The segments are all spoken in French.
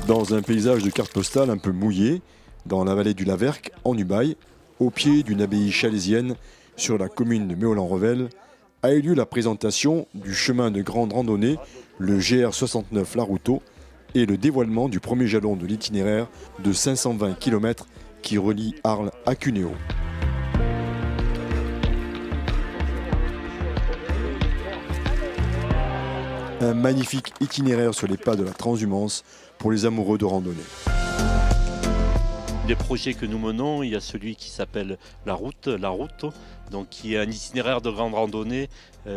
Dans un paysage de carte postale un peu mouillé, dans la vallée du Laverque, en Ubaye, au pied d'une abbaye chalezienne sur la commune de Méolan-Revel, a eu lieu la présentation du chemin de grande randonnée, le GR69 Larouto, et le dévoilement du premier jalon de l'itinéraire de 520 km qui relie Arles à Cuneo. Un magnifique itinéraire sur les pas de la transhumance pour les amoureux de randonnée. Les projets que nous menons, il y a celui qui s'appelle la route, donc qui est un itinéraire de grande randonnée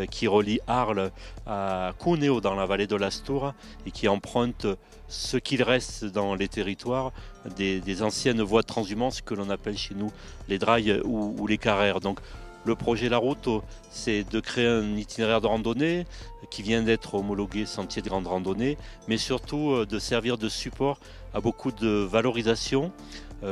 qui relie Arles à Cuneo dans la vallée de l'Astour et qui emprunte ce qu'il reste dans les territoires des anciennes voies de transhumance que l'on appelle chez nous les drailles ou les carrères. Donc, le projet La Route, c'est de créer un itinéraire de randonnée qui vient d'être homologué sentier de grande randonnée, mais surtout de servir de support à beaucoup de valorisation,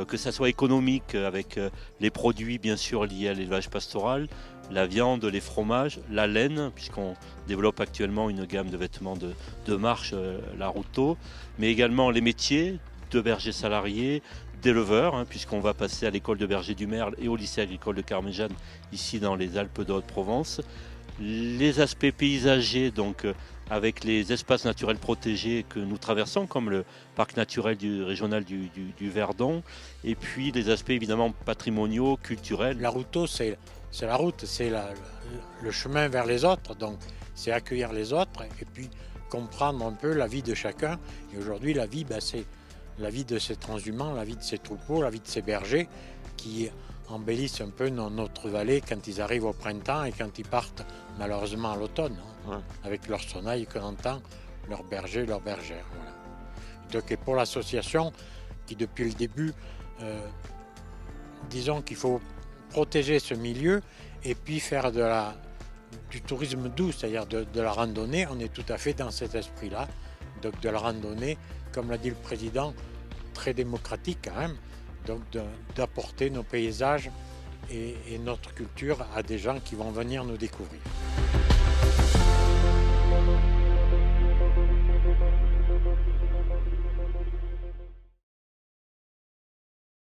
que ça soit économique avec les produits bien sûr liés à l'élevage pastoral, la viande, les fromages, la laine, puisqu'on développe actuellement une gamme de vêtements de marche, La Routeau, mais également les métiers de bergers salariés, d'éleveurs, puisqu'on va passer à l'école de berger du Merle et au lycée agricole de Carméjane, ici dans les Alpes de Haute-Provence. Les aspects paysagers, donc avec les espaces naturels protégés que nous traversons, comme le parc naturel régional du Verdon, et puis les aspects évidemment patrimoniaux, culturels. La Routeau, c'est la route, c'est le chemin vers les autres, donc c'est accueillir les autres et puis comprendre un peu la vie de chacun. Et aujourd'hui, la vie, c'est la vie de ces transhumants, la vie de ces troupeaux, la vie de ces bergers qui embellissent un peu notre vallée quand ils arrivent au printemps et quand ils partent malheureusement à l'automne, avec leur sonnaille qu'on entend, leurs bergers, leurs bergères. Voilà. Donc, et pour l'association qui depuis le début, disons qu'il faut protéger ce milieu et puis faire du tourisme doux, c'est-à-dire de la randonnée, on est tout à fait dans cet esprit-là, donc de la randonnée, comme l'a dit le président, très démocratique quand même, donc d'apporter nos paysages et notre culture à des gens qui vont venir nous découvrir.